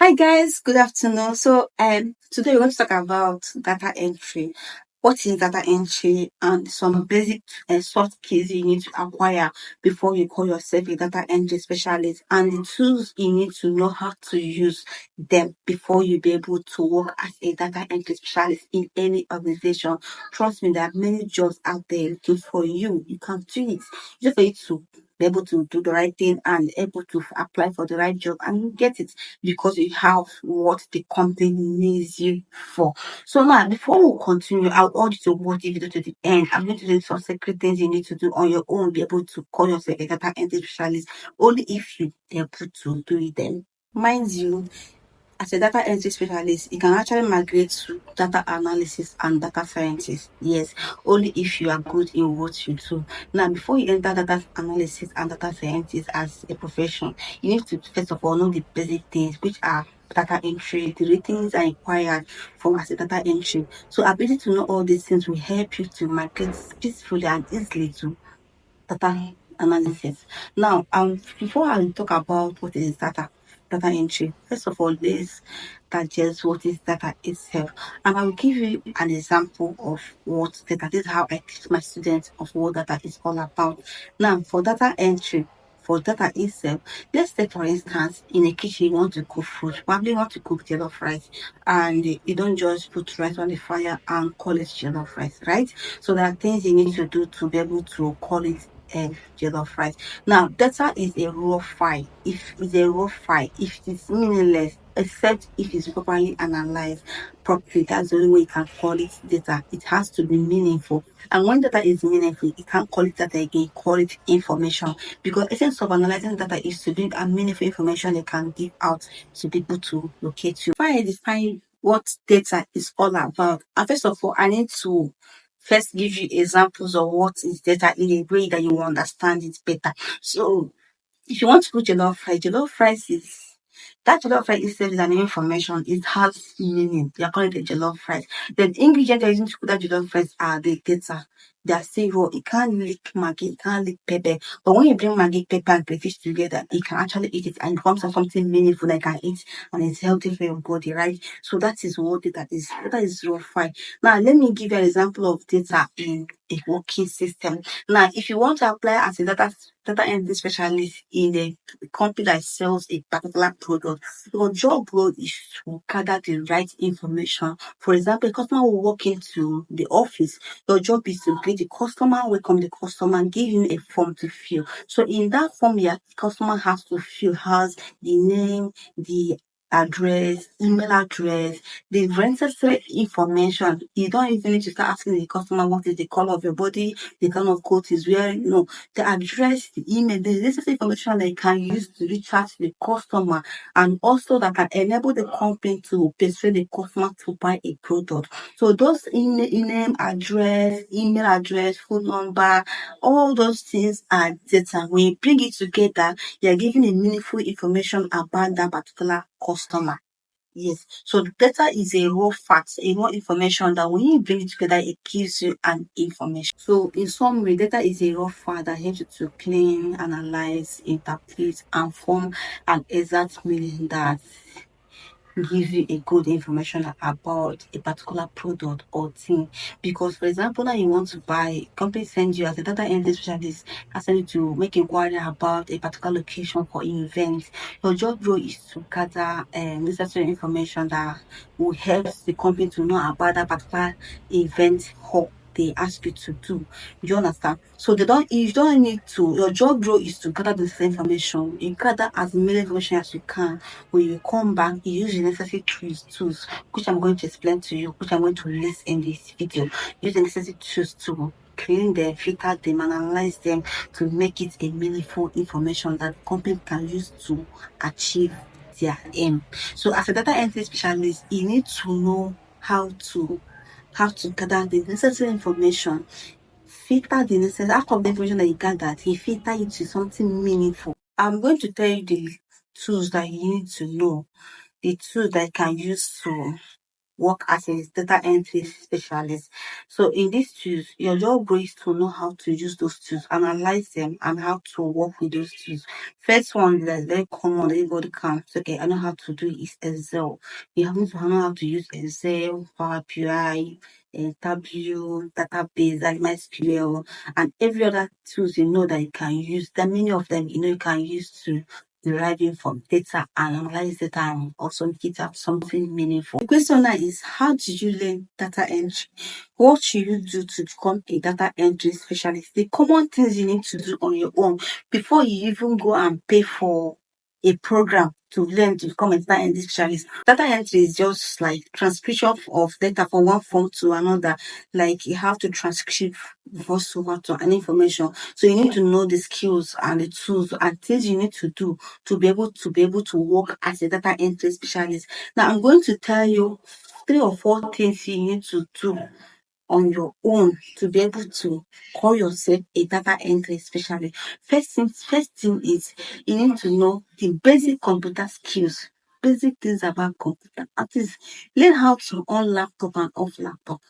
Hi guys, good afternoon. Today we're going to talk about data entry. What is data entry and some basic soft skills you need to acquire before you call yourself a data entry specialist, and the tools you need to know how to use them before you be able to work as a data entry specialist in any organization. Trust me, there are many jobs out there looking for you. You can do it. Just for you to be able to do the right thing and able to apply for the right job and you get it because you have what the company needs you for. So now, before we continue, I'll urge you to watch the video to the end. I'm going to do some secret things you need to do on your own, be able to call yourself a data entry specialist only if you able to do it then. Mind you, as a data entry specialist, you can actually migrate to data analysis and data scientist. Yes, only if you are good in what you do. Now, before you enter data analysis and data scientist as a profession, you need to first of all know the basic things, which are data entry, the ratings are required from as a data entry. So ability to know all these things will help you to migrate peacefully and easily to data analysis. Now, before I talk about what is data entry, first of all, let's digest what is data itself, and I will give you an example of what data. This is how I teach my students of what data is all about. Now, for data entry. For data itself, let's say for instance, in a kitchen you want to cook food, probably want to cook jollof rice, and you don't just put rice on the fire and call it jollof rice, right? So there are things you need to do to be able to call it jollof rice. Now, data is a raw file. If it's a raw file, if it's meaningless, except if it's properly analyzed properly, that's the only way you can call it data. It has to be meaningful. And when data is meaningful, you can't call it data again, call it information. Because essence of analyzing data is to bring a meaningful information they can give out to people to locate you. Before I define what data is all about, and first of all, I need to first give you examples of what is data in a way that you will understand it better. So if you want to cook jollof rice is that jollof rice itself is an information. It has meaning. You are calling it a jollof rice. The ingredients you're using to cook that jollof rice are the data. They are still raw. It can't lick maggi, it can't lick pepper. But when you bring maggi, pepper, and crayfish together, you can actually eat it and it becomes something meaningful that you can eat and it's healthy for your body, right? So that is what data is. Data is raw file. Now let me give you an example of data in a working system. Now, if you want to apply as a data entry specialist in a company that sells a particular product, your job role is to gather the right information. For example, a customer will walk into the office. Your job is to greet the customer, welcome the customer, and give him a form to fill. So in that form, the customer has to fill has the name, the address, email address, the necessary information. You don't even need to start asking the customer what is the color of your body, the kind of coat he's wearing. No, the address, the email, the necessary information that you can use to reach out to the customer, and also that can enable the company to persuade the customer to buy a product. So those name, address, email address, phone number, all those things are data. When you bring it together, you're giving a meaningful information about that particular customer. Yes. So the data is a raw fact, a raw information that when you bring it together, it gives you an information. So in summary, data is a raw fact that helps you to clean, analyze, interpret, and form an exact meaning that give you a good information about a particular product or thing. Because, for example, now you want to buy, company sends you as a data entry specialist, asking you to make inquiry about a particular location for an event. Your job role is to gather necessary information that will help the company to know about that particular event hall they ask you to do. You understand? So you don't need to, your job role is to gather this information. You gather as many information as you can. When you come back, you use the necessary tools, which I'm going to explain to you, which I'm going to list in this video. Use the necessary tools to clean them, filter them, and analyze them to make it a meaningful information that the company can use to achieve their aim. So as a data entry specialist, you need to know how to gather the necessary information, filter the necessary out of the information that you gathered, you filter it to something meaningful. I'm going to tell you the tools that you need to know, the tools that you can use to work as a data entry specialist. So in these tools, your job is to know how to use those tools, analyze them, and how to work with those tools. First one that's very common, everybody can say, okay, I know how to do is Excel. You have to know how to use Excel, Power BI, Tableau, database like MySQL, and every other tools you know that you can use. There are many of them you know you can use to deriving from data and analyze data and also make it up something meaningful. The question now is, how did you learn data entry? What should you do to become a data entry specialist? The common things you need to do on your own before you even go and pay for a program to learn to become a data entry specialist. Data entry is just like transcription of data from one form to another. Like you have to transcribe voiceover to an information. So you need to know the skills and the tools and things you need to do to be able to work as a data entry specialist. Now I'm going to tell you 3 or 4 things you need to do on your own to be able to call yourself a data entry specialist. First thing is you need to know the basic computer skills, basic things about computer. That is, learn how to on laptop and off laptop.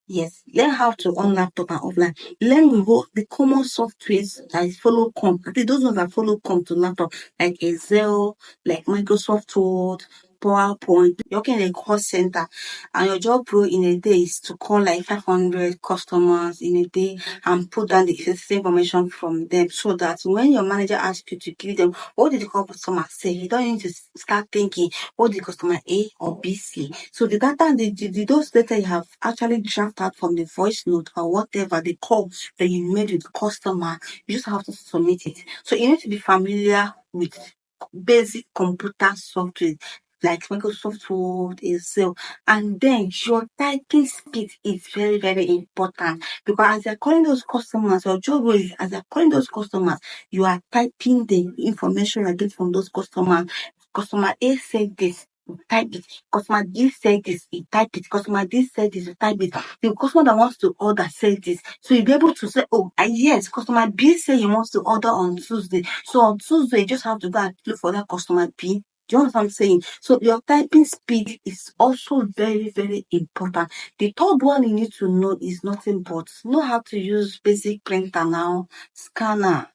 Yes, learn how to on laptop and offline. Learn the common softwares that is follow come. I think those ones that follow come to laptop, like Excel, like Microsoft Word, PowerPoint. You're working in a call center, and your job role in a day is to call like 500 customers in a day and put down the existing information from them, so that when your manager asks you to give them what did the customer say, you don't need to start thinking what did customer A or B say. So the data, those data you have actually drafted out from the voice note or whatever the call that you made with the customer, you just have to submit it. So you need to be familiar with basic computer software like Microsoft Word, Excel, and then your typing speed is very, very important, because as you're calling those customers, your job is as you're calling those customers, you are typing the information you get from those customers. Customer A said this, you type it. Customer D said this, you type it. Customer D said this, you type it. The customer that wants to order said this. So you'll be able to say, oh, yes, customer B said he wants to order on Tuesday. So on Tuesday, you just have to go and look for that customer B. Do you know what I'm saying? So your typing speed is also very, very important. The third one you need to know is nothing but know how to use basic printer now, scanner.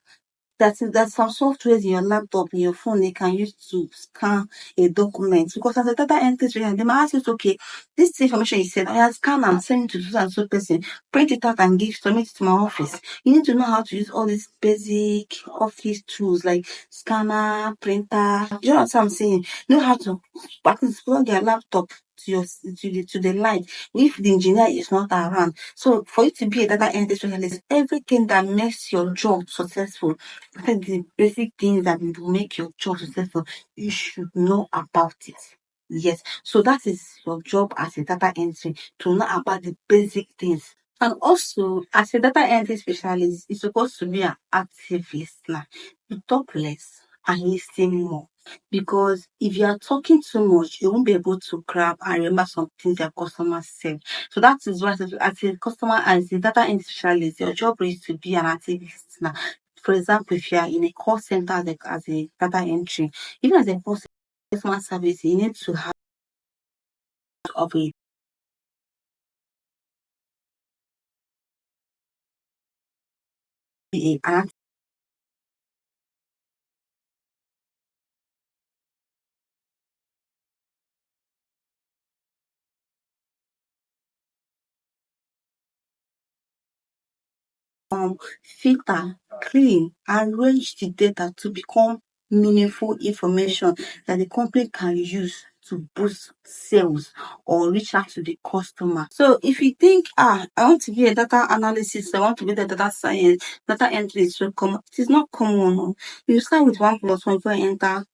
There's some softwares in your laptop, in your phone, they can use to scan a document. Because as a data entry specialist, they might ask you, okay, this information you said, I have scan and send it to so and so person, print it out and submit it to my office. You need to know how to use all these basic office tools like scanner, printer. Do you know what I'm saying? Know how to plug your laptop to the light if the engineer is not around. So for you to be a data entry specialist, everything that makes your job successful, the basic things that will make your job successful, you should know about it. Yes. So that is your job as a data entry, to know about the basic things. And also, as a data entry specialist, you're supposed to be an active listener. You talk less and listen more. Because if you are talking too much, you won't be able to grab and remember some things your customers said. So that is why as a data entry specialist, your job is to be an active listener. For example, if you are in a call center as a data entry, even as a customer service, you need to have of a an filter, clean, arrange the data to become meaningful information that the company can use to boost sales or reach out to the customer. So if you think, I want to be a data analysis, I want to be the data science, data entry is so common. It is not common. Oh. You start with 1 plus 1 before you enter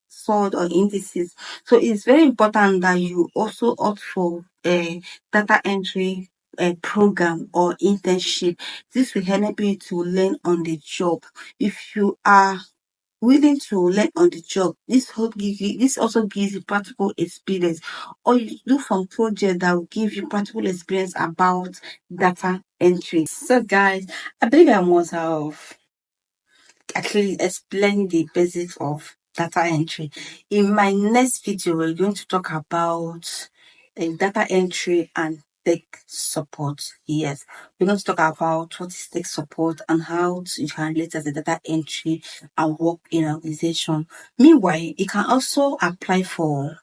sort or indices. So it's very important that you also opt for a data entry program or internship. This will help you to learn on the job. If you are willing to learn on the job, this also gives you practical experience, or you do some project that will give you practical experience about data entry. So guys, I believe I must have actually explain the basics of data entry. In my next video, we're going to talk about data entry and tech support. Yes, we're going to talk about what is tech support and how you can relate as a data entry and work in an organization. Meanwhile, you can also apply for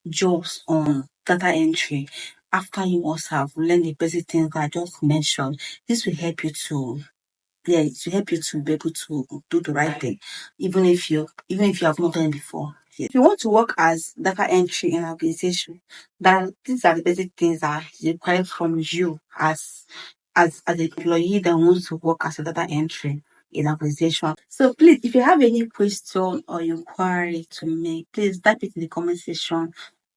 jobs on data entry after you must have learned the basic things that I just mentioned. This will help you to to help you to be able to do the right thing, even if you have not done it before. Yes. If you want to work as data entry in an organization, that these are the basic things that is required from you as an employee that wants to work as a data entry in an organization. So please, if you have any question or inquiry to make, please type it in the comment section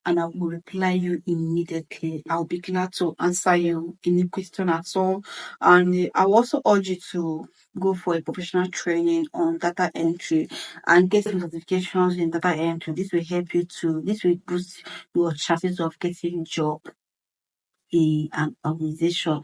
and I will reply you immediately. I'll be glad to answer you any question at all. And I will also urge you to go for a professional training on data entry and get some certifications in data entry. This will boost your chances of getting job in an organization.